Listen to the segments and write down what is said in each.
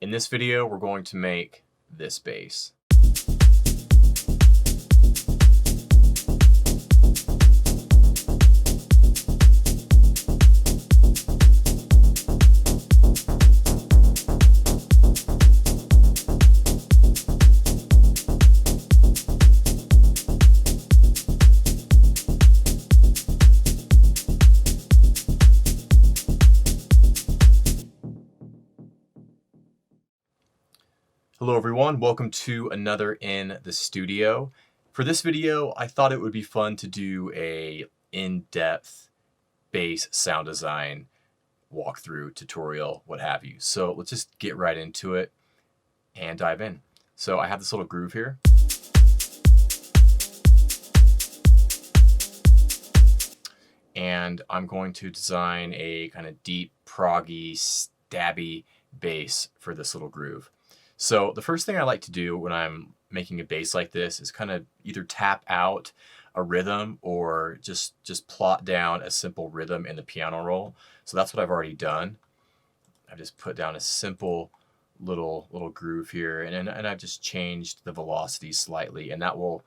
In this video, we're going to make this bass. Hello everyone, welcome to another In the Studio. For this video, I thought it would be fun to do a in-depth bass sound design walkthrough, tutorial, what have you. So let's just get right into it and dive in. So I have this little groove here. And I'm going to design a kind of deep, proggy, stabby bass for this little groove. So the first thing I like to do when I'm making a bass like this is kind of either tap out a rhythm or just plot down a simple rhythm in the piano roll. So that's what I've already done. I've just put down a simple little groove here, and I've just changed the velocity slightly, and that will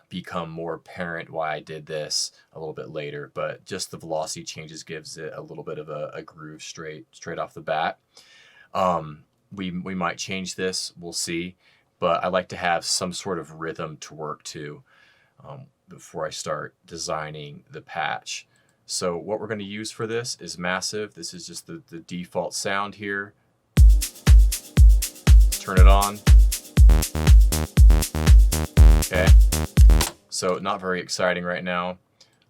become more apparent why I did this a little bit later. But just the velocity changes gives it a little bit of a groove straight off the bat. We might change this, we'll see, but I like to have some sort of rhythm to work to before I start designing the patch. So what we're going to use for this is massive. This is just the default sound here. Let's turn it on. Okay, so not very exciting right now.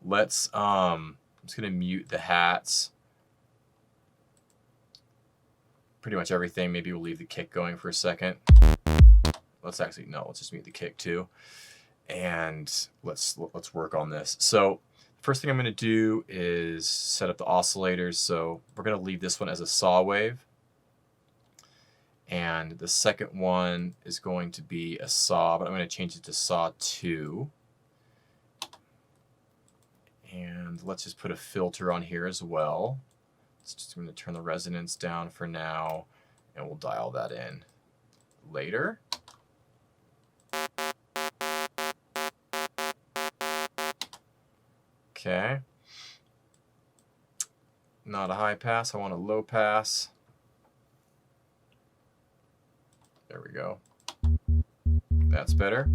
Let's I'm just going to mute the hats. Pretty much everything. Maybe we'll leave the kick going for a second. Let's just mute the kick too. And let's work on this. So first thing I'm going to do is set up the oscillators. So we're going to leave this one as a saw wave. And the second one is going to be a saw, but I'm going to change it to saw 2. And let's just put a filter on here as well. Just going to turn the resonance down for now, and we'll dial that in later. Okay. Not a high pass, I want a low pass. There we go. That's better.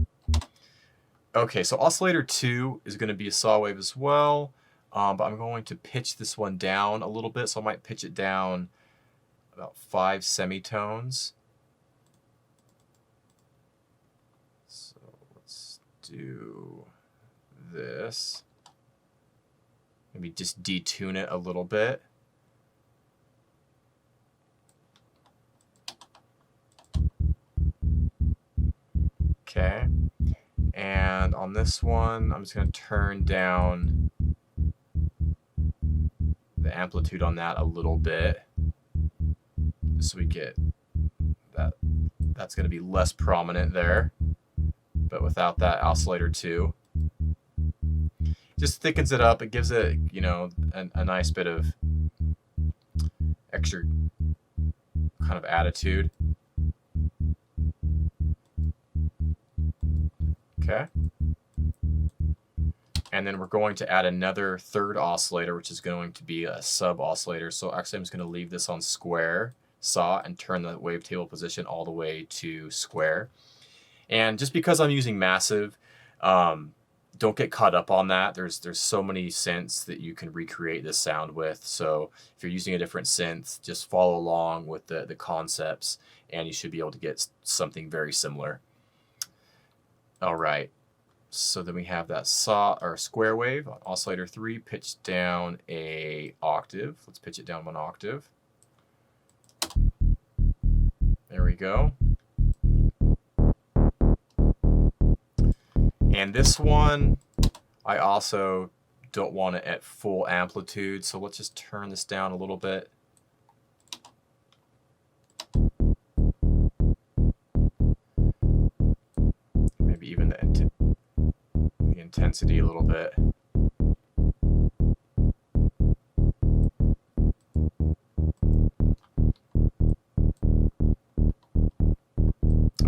Okay, so Oscillator 2 is going to be a saw wave as well. But I'm going to pitch this one down a little bit, so I might pitch it down about 5 semitones. So let's do this. Maybe just detune it a little bit. Okay. And on this one, I'm just going to turn down the amplitude on that a little bit, so we get that. That's going to be less prominent there, but without that Oscillator 2, just thickens it up. It gives it, you know, a nice bit of extra kind of attitude. Okay. And then we're going to add another third oscillator, which is going to be a sub oscillator. So actually I'm just going to leave this on square saw and turn the wavetable position all the way to square. And just because I'm using massive, don't get caught up on that. There's so many synths that you can recreate this sound with. So if you're using a different synth, just follow along with the concepts and you should be able to get something very similar. All right. So then we have that saw or square wave on Oscillator 3 pitched down a octave. Let's pitch it down 1 octave. There we go. And this one, I also don't want it at full amplitude, so let's just turn this down a little bit. Maybe even the intensity a little bit.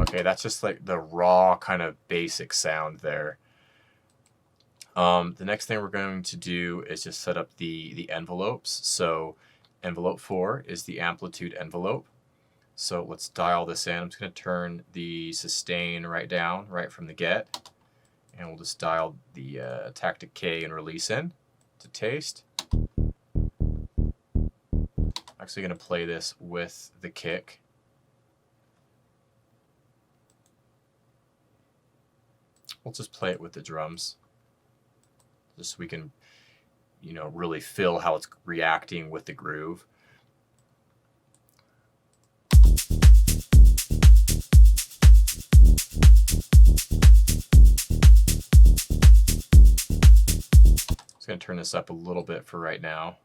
Okay, that's just like the raw kind of basic sound there. The next thing we're going to do is just set up the envelopes. So envelope 4 is the amplitude envelope. So let's dial this in. I'm just going to turn the sustain right down right from the get. And we'll just dial the attack decay and release in to taste. I'm actually going to play this with the kick. We'll just play it with the drums, just so we can, you know, really feel how it's reacting with the groove. Just going to turn this up a little bit for right now.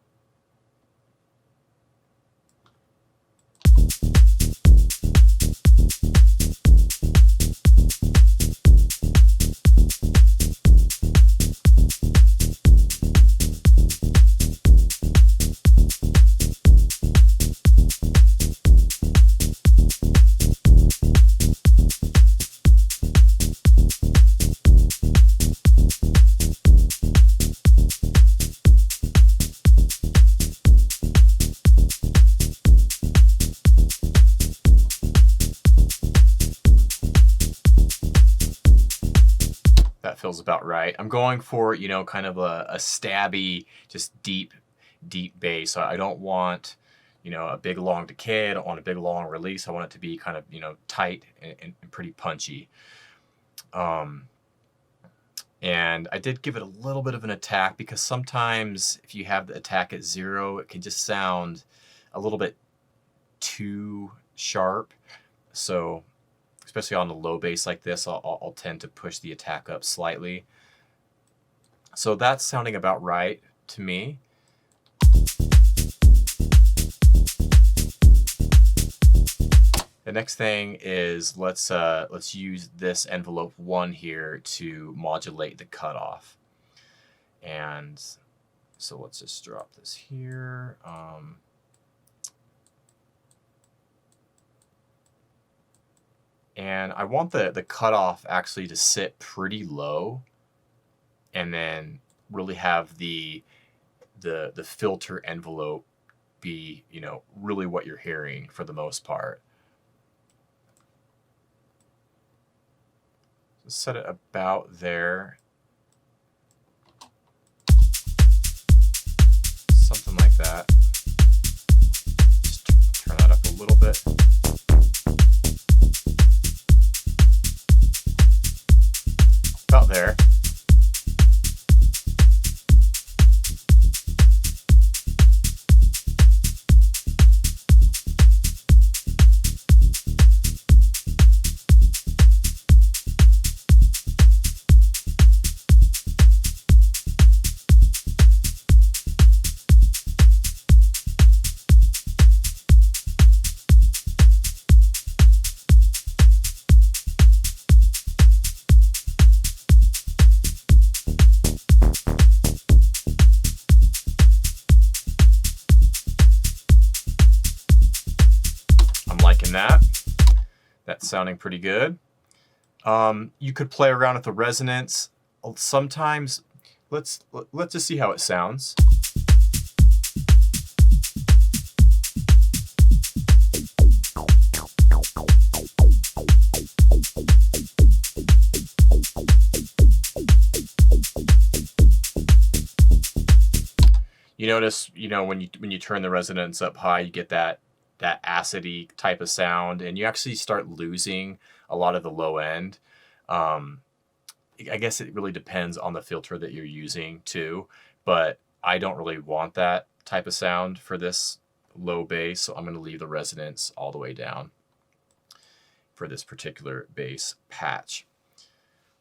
That feels about right. I'm going for, you know, kind of a stabby, just deep bass. I don't want, you know, a big long decay. I don't want a big long release. I want it to be kind of, you know, tight and pretty punchy. And I did give it a little bit of an attack, because sometimes if you have the attack at 0, it can just sound a little bit too sharp. So especially on the low bass like this, I'll tend to push the attack up slightly. So that's sounding about right to me. The next thing is let's use this envelope 1 here to modulate the cutoff. And so let's just drop this here. And I want the cutoff actually to sit pretty low, and then really have the filter envelope be, you know, really what you're hearing for the most part. So set it about there. Something like that. Just turn that up a little bit. About there. That's sounding pretty good. You could play around with the resonance. Sometimes, let's just see how it sounds. You notice, you know, when you turn the resonance up high, you get that acidy type of sound, and you actually start losing a lot of the low end. I guess it really depends on the filter that you're using too, but I don't really want that type of sound for this low bass, so I'm going to leave the resonance all the way down for this particular bass patch.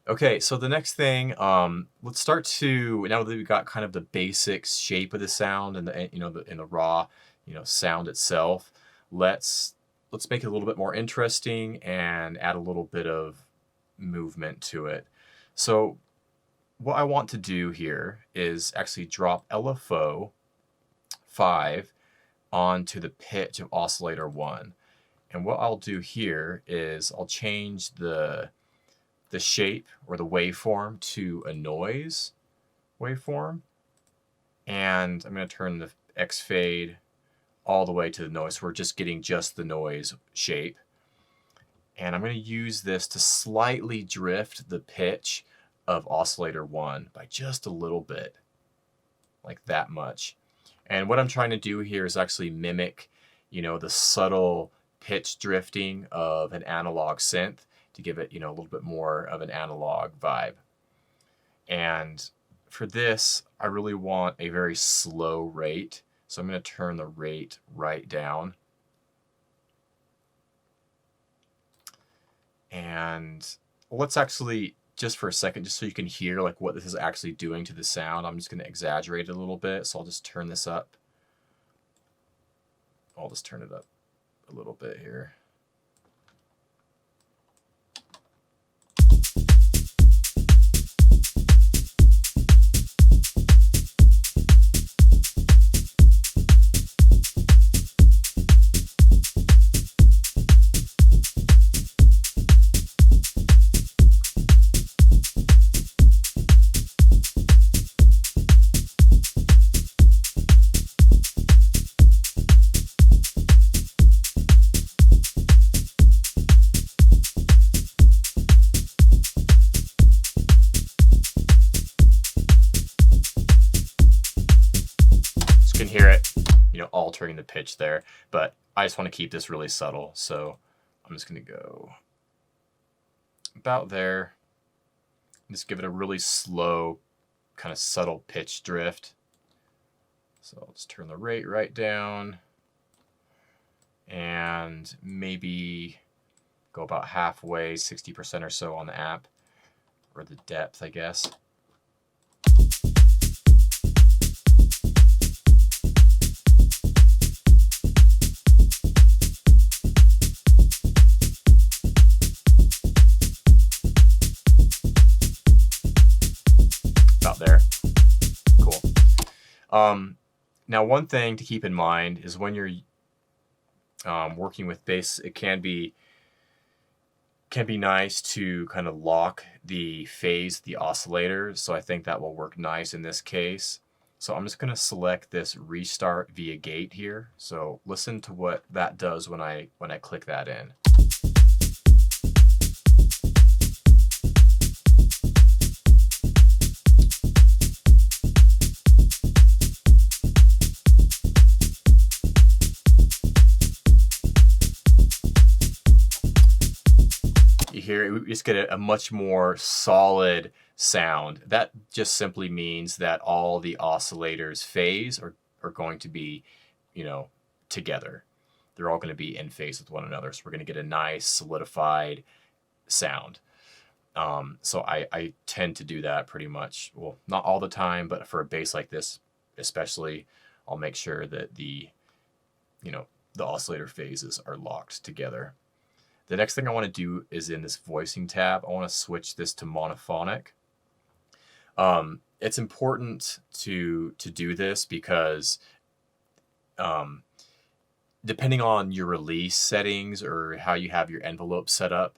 Okay, so the next thing, let's start to, now that we've got kind of the basic shape of the sound and the, you know, in the raw, you know, sound itself, let's make it a little bit more interesting and add a little bit of movement to it. So what I want to do here is actually drop LFO 5 onto the pitch of oscillator 1. And what I'll do here is I'll change the shape or the waveform to a noise waveform. And I'm going to turn the X fade all the way to the noise. So we're just getting just the noise shape. And I'm going to use this to slightly drift the pitch of Oscillator 1 by just a little bit, like that much. And what I'm trying to do here is actually mimic, you know, the subtle pitch drifting of an analog synth to give it, you know, a little bit more of an analog vibe. And for this, I really want a very slow rate. So I'm going to turn the rate right down. And let's actually, just for a second, just so you can hear like what this is actually doing to the sound, I'm just going to exaggerate it a little bit. So I'll just turn this up. I'll just turn it up a little bit here. Can hear it, you know, altering the pitch there, but I just want to keep this really subtle, so I'm just going to go about there. Just give it a really slow, kind of subtle pitch drift. So I'll just turn the rate right down and maybe go about halfway, 60% or so on the app, or the depth, I guess. There. Cool. Now, one thing to keep in mind is when you're working with bass, it can be nice to kind of lock the phase, the oscillator. So I think that will work nice in this case. So I'm just going to select this restart via gate here. So listen to what that does when I click that in. Here we just get a much more solid sound. That just simply means that all the oscillators phase are going to be, you know, together. They're all going to be in phase with one another. So we're going to get a nice solidified sound. So I tend to do that pretty much, well, not all the time, but for a bass like this especially, I'll make sure that the oscillator phases are locked together. The next thing I want to do is in this voicing tab, I want to switch this to monophonic. It's important to do this because depending on your release settings or how you have your envelope set up,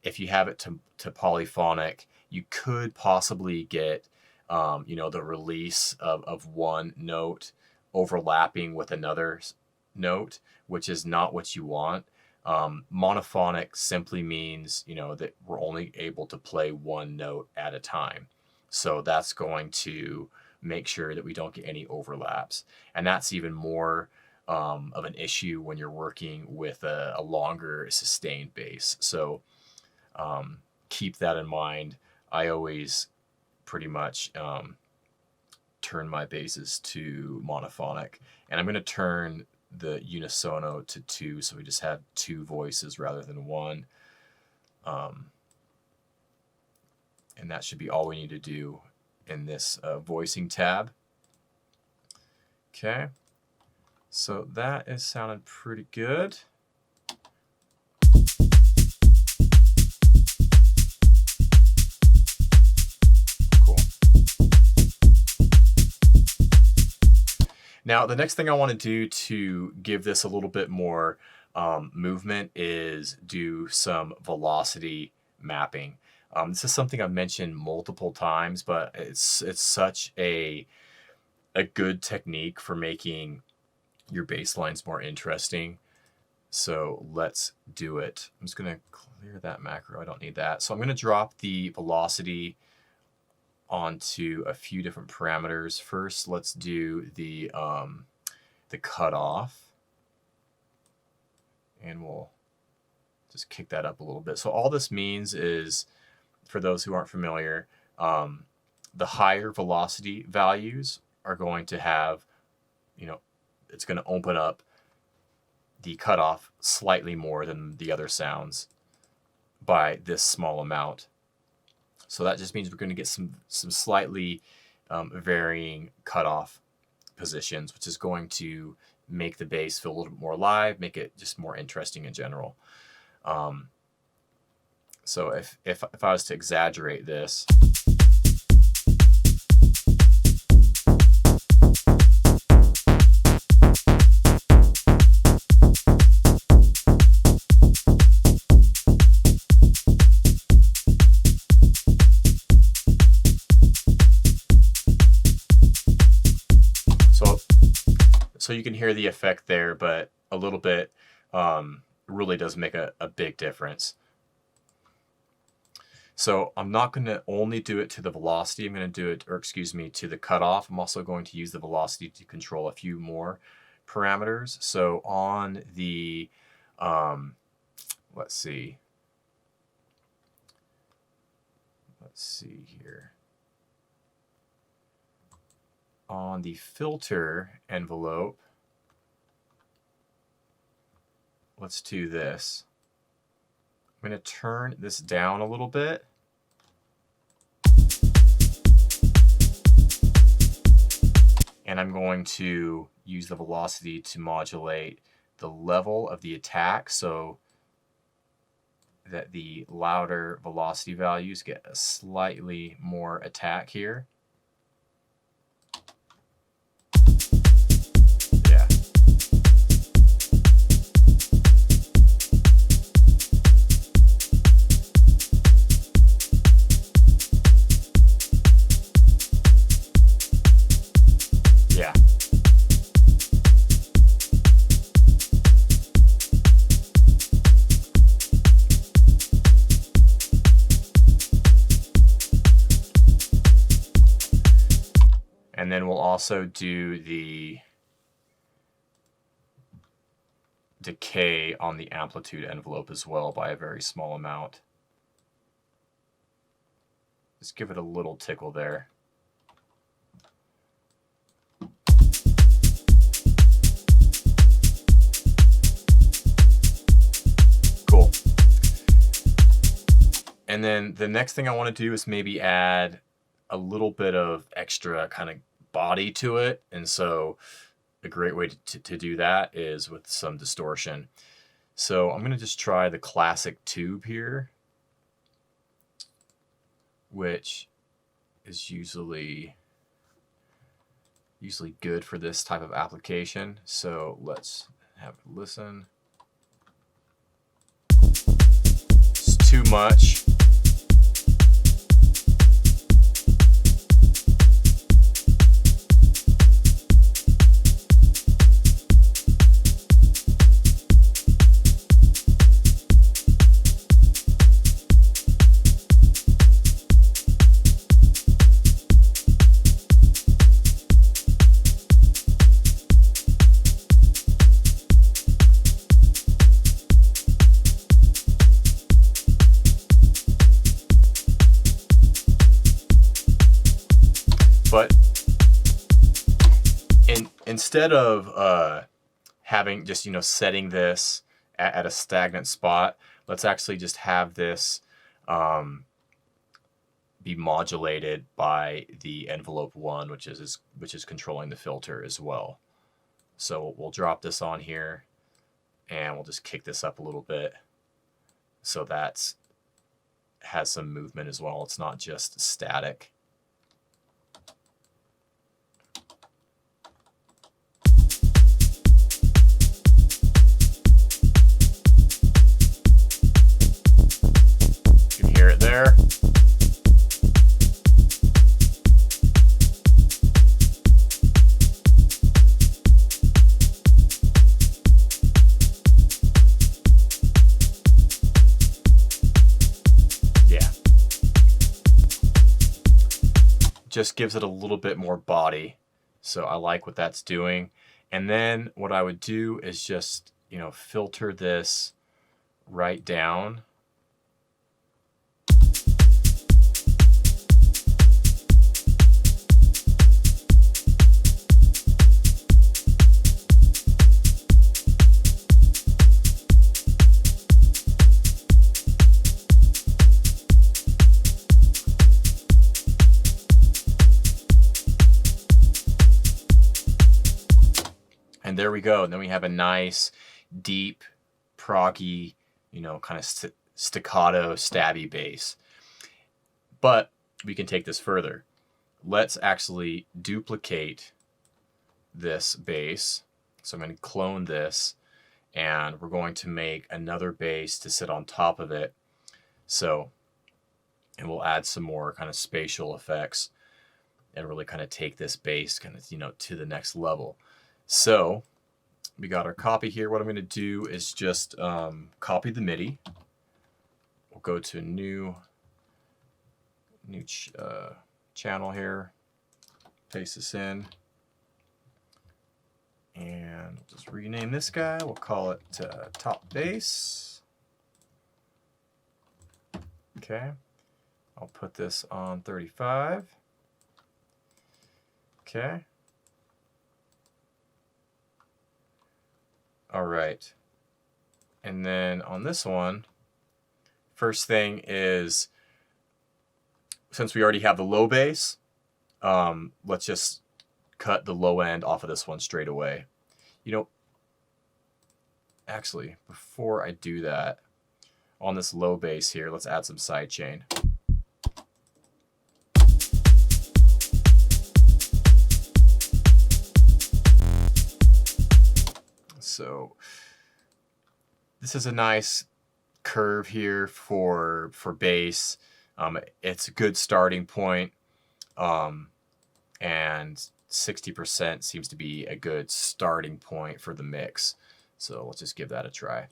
if you have it to polyphonic, you could possibly get the release of one note overlapping with another note, which is not what you want. Monophonic simply means, that we're only able to play one note at a time. So that's going to make sure that we don't get any overlaps. And that's even more of an issue when you're working with a longer sustained bass. So keep that in mind. I always pretty much turn my basses to monophonic. And I'm going to turn the unisono to 2, so we just have 2 voices rather than 1. And that should be all we need to do in this voicing tab. Okay, so that is sounding pretty good. Now, the next thing I want to do to give this a little bit more movement is do some velocity mapping. This is something I've mentioned multiple times, but it's such a good technique for making your bass lines more interesting. So let's do it. I'm just going to clear that macro. I don't need that. So I'm going to drop the velocity onto a few different parameters. First, let's do the cutoff. And we'll just kick that up a little bit. So all this means is, for those who aren't familiar, the higher velocity values are going to have, it's going to open up the cutoff slightly more than the other sounds by this small amount. So that just means we're going to get some slightly varying cutoff positions, which is going to make the bass feel a little bit more alive, make it just more interesting in general. So if I was to exaggerate this, so you can hear the effect there, but a little bit really does make a big difference. So I'm not going to only do it to the velocity. I'm going to do it, to the cutoff. I'm also going to use the velocity to control a few more parameters. So on the, let's see here. On the filter envelope, let's do this. I'm going to turn this down a little bit. And I'm going to use the velocity to modulate the level of the attack so that the louder velocity values get a slightly more attack here. And then we'll also do the decay on the amplitude envelope as well by a very small amount. Just give it a little tickle there. Cool. And then the next thing I want to do is maybe add a little bit of extra kind of body to it, and so a great way to do that is with some distortion. So I'm going to just try the classic tube here, which is usually good for this type of application. So let's have a listen. It's too much. But instead of having just, setting this at a stagnant spot, let's actually just have this be modulated by the envelope 1, which is controlling the filter as well. So we'll drop this on here and we'll just kick this up a little bit so that has some movement as well. It's not just static. just gives it a little bit more body. So I like what that's doing. And then what I would do is just, you know, filter this right down. And there we go. And then we have a nice, deep, proggy, you know, kind of staccato, stabby bass. But we can take this further. Let's actually duplicate this bass. So I'm going to clone this, and we're going to make another bass to sit on top of it. So, and we'll add some more kind of spatial effects and really kind of take this bass kind of, you know, to the next level. So we got our copy here. What I'm going to do is just copy the MIDI. We'll go to a new channel here, paste this in, and just rename this guy. We'll call it top bass. Okay, I'll put this on 35. Okay. All right. And then on this one, first thing is, since we already have the low bass, let's just cut the low end off of this one straight away. You know, actually, before I do that, on this low bass here, let's add some sidechain. So this is a nice curve here for bass. It's a good starting point, and 60% seems to be a good starting point for the mix. So let's just give that a try.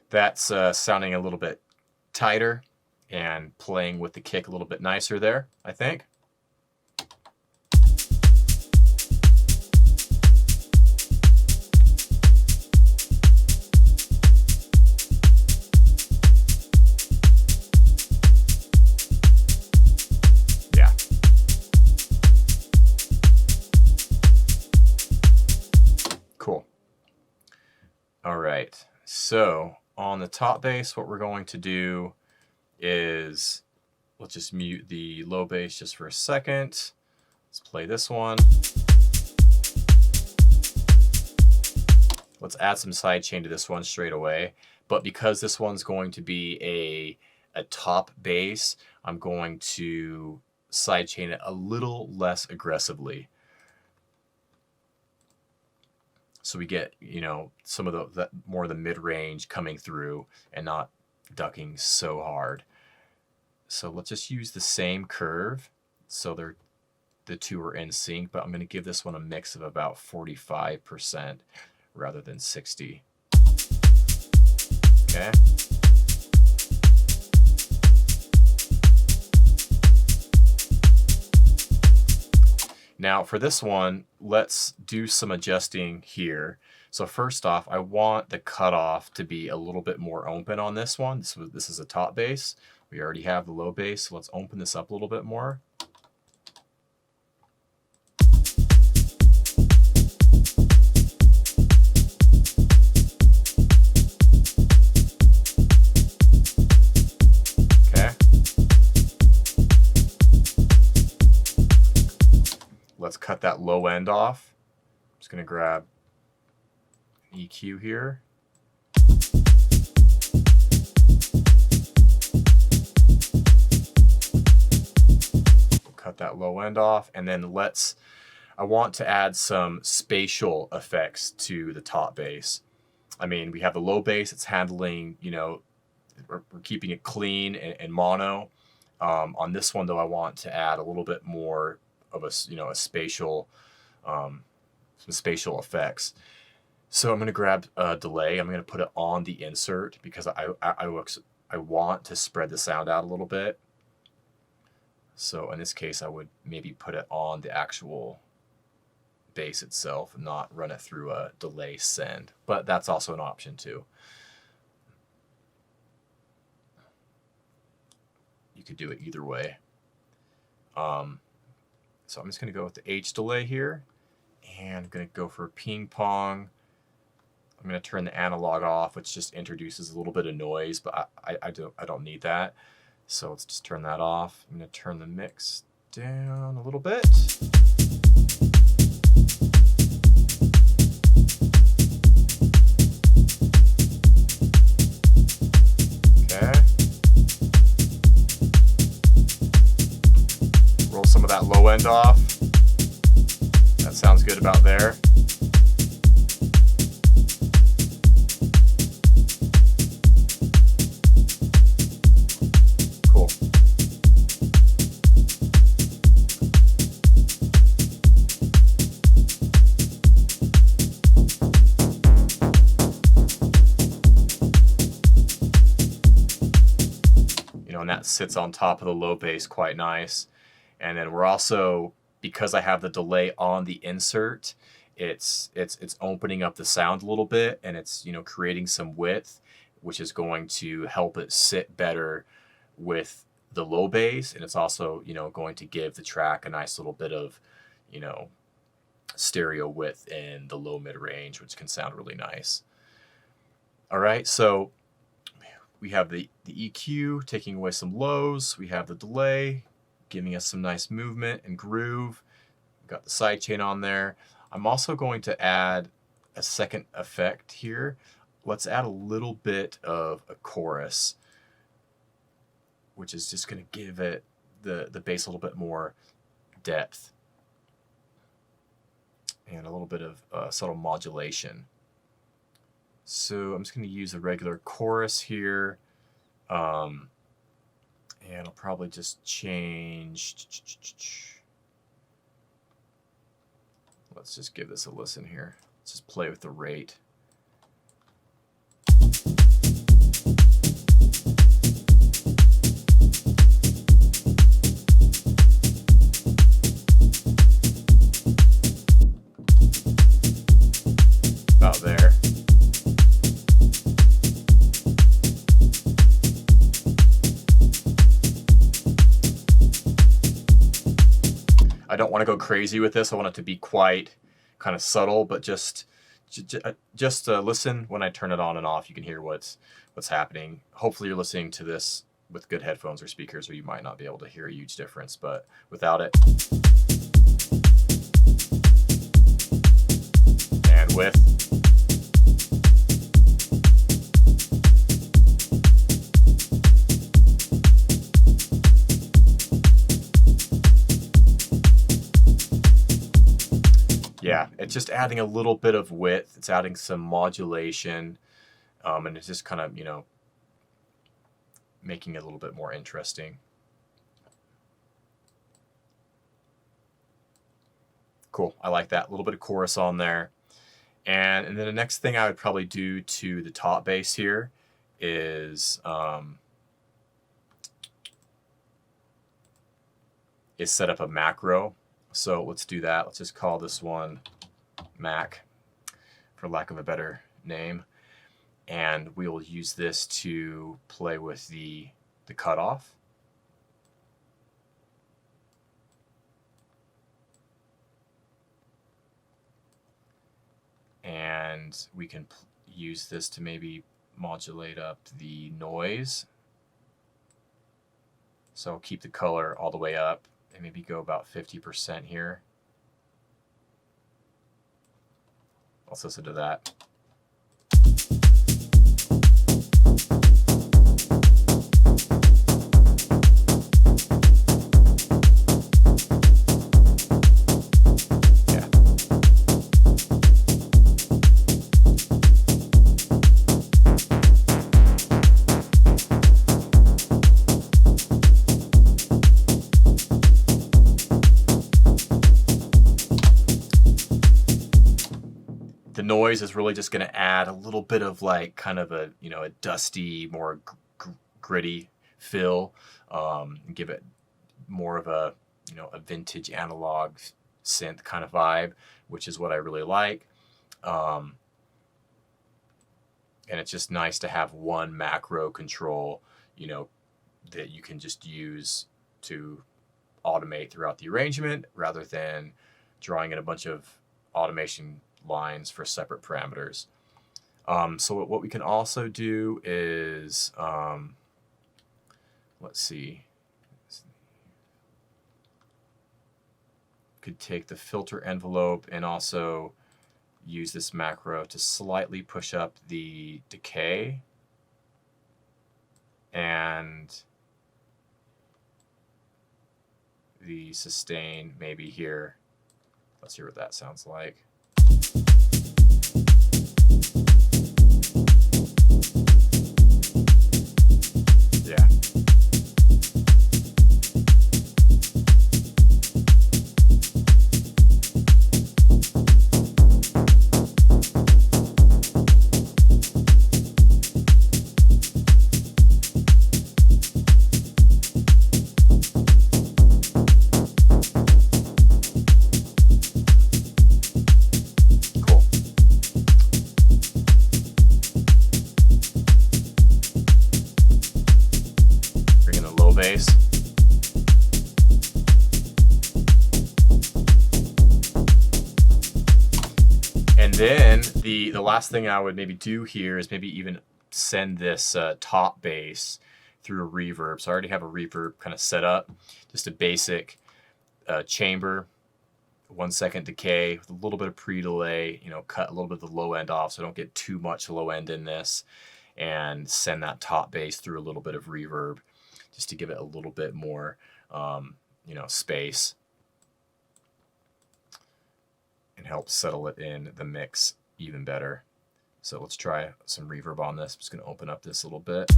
That's sounding a little bit tighter and playing with the kick a little bit nicer there, I think. Yeah. Cool. All right. So on the top bass, what we're going to do is, let's just mute the low bass just for a second. Let's play this one. Let's add some sidechain to this one straight away. But because this one's going to be a top bass, I'm going to sidechain it a little less aggressively. So we get, you know, some of the more of the mid-range coming through and not ducking so hard. So let's just use the same curve so the two are in sync, but I'm going to give this one a mix of about 45% rather than 60. Okay. Now for this one, let's do some adjusting here. So first off, I want the cutoff to be a little bit more open on this one. This is a top bass. We already have the low bass, so let's open this up a little bit more. Let's cut that low end off. I'm just going to grab an EQ here. We'll cut that low end off, and then I want to add some spatial effects to the top bass. I mean, we have the low bass, it's handling, you know, we're keeping it clean and mono. On this one though, I want to add a little bit more of a spatial, some spatial effects. So I'm going to grab a delay. I'm going to put it on the insert because I want to spread the sound out a little bit. So in this case, I would maybe put it on the actual bass itself and not run it through a delay send. But that's also an option too. You could do it either way. So I'm just going to go with the H delay here, and I'm going to go for ping pong. I'm going to turn the analog off, which just introduces a little bit of noise, but I don't need that. So let's just turn that off. I'm going to turn the mix down a little bit. Okay. Roll some of that low end off. That sounds good about there. Cool. And that sits on top of the low bass quite nice. And then we're also, because I have the delay on the insert, it's opening up the sound a little bit, and it's creating some width, which is going to help it sit better with the low bass, and it's also going to give the track a nice little bit of stereo width in the low mid range, which can sound really nice. All right, so we have the EQ taking away some lows. We have the delay giving us some nice movement and groove. We've got the sidechain on there. I'm also going to add a second effect here. Let's add a little bit of a chorus, which is just going to give it the bass a little bit more depth and a little bit of subtle modulation. So I'm just going to use a regular chorus here, and I'll probably just change. Let's just give this a listen here. Let's just play with the rate. About there. I don't want to go crazy with this. I want it to be quite kind of subtle, but just listen when I turn it on and off. You can hear what's happening. Hopefully you're listening to this with good headphones or speakers, or you might not be able to hear a huge difference, but without it. And with. Yeah, it's just adding a little bit of width. It's adding some modulation, and it's just kind of, making it a little bit more interesting. Cool, I like that. A little bit of chorus on there. And then the next thing I would probably do to the top bass here is set up a macro. So let's do that. Let's just call this one Mac, for lack of a better name. And we will use this to play with the cutoff. And we can use this to maybe modulate up the noise. So keep the color all the way up. And maybe go about 50% here. Let's listen to that. Yeah. the noise is really just going to add a little bit of like kind of a, you know, a dusty, more gritty feel, give it more of a, you know, a vintage analog synth kind of vibe, which is what I really like. And it's just nice to have one macro control, you know, that you can just use to automate throughout the arrangement rather than drawing in a bunch of automation lines for separate parameters. So what we can also do is, let's see, could take the filter envelope and also use this macro to slightly push up the decay and the sustain maybe here. Let's hear what that sounds like. Yeah. Bass. And then the last thing I would maybe do here is maybe even send this top bass through a reverb. So I already have a reverb kind of set up, just a basic chamber, 1 second decay with a little bit of pre-delay, you know, cut a little bit of the low end off so I don't get too much low end in this, and send that top bass through a little bit of reverb, just to give it a little bit more, you know, space and help settle it in the mix even better. So let's try some reverb on this. I'm just going to open up this a little bit.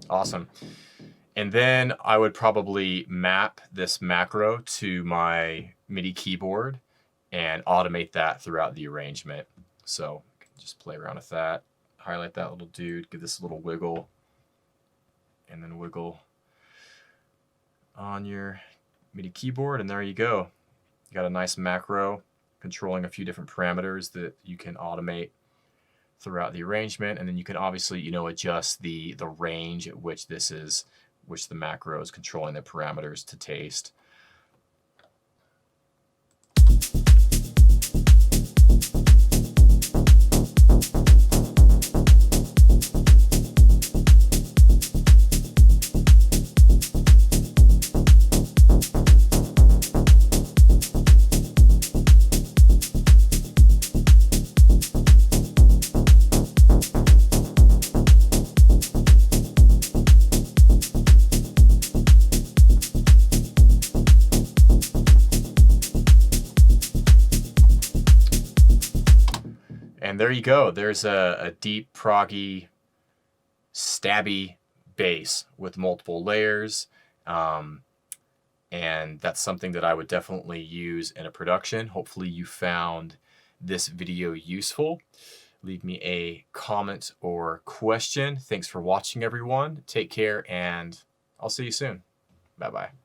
Awesome. And then I would probably map this macro to my MIDI keyboard and automate that throughout the arrangement. So just play around with that, highlight that little dude, give this a little wiggle, and then wiggle on your MIDI keyboard, and there you go. You got a nice macro controlling a few different parameters that you can automate throughout the arrangement, and then you can obviously, you know, adjust the range at which the macro is controlling the parameters to taste. And there you go. There's a deep, proggy, stabby bass with multiple layers. And that's something that I would definitely use in a production. Hopefully you found this video useful. Leave me a comment or question. Thanks for watching, everyone. Take care, and I'll see you soon. Bye-bye.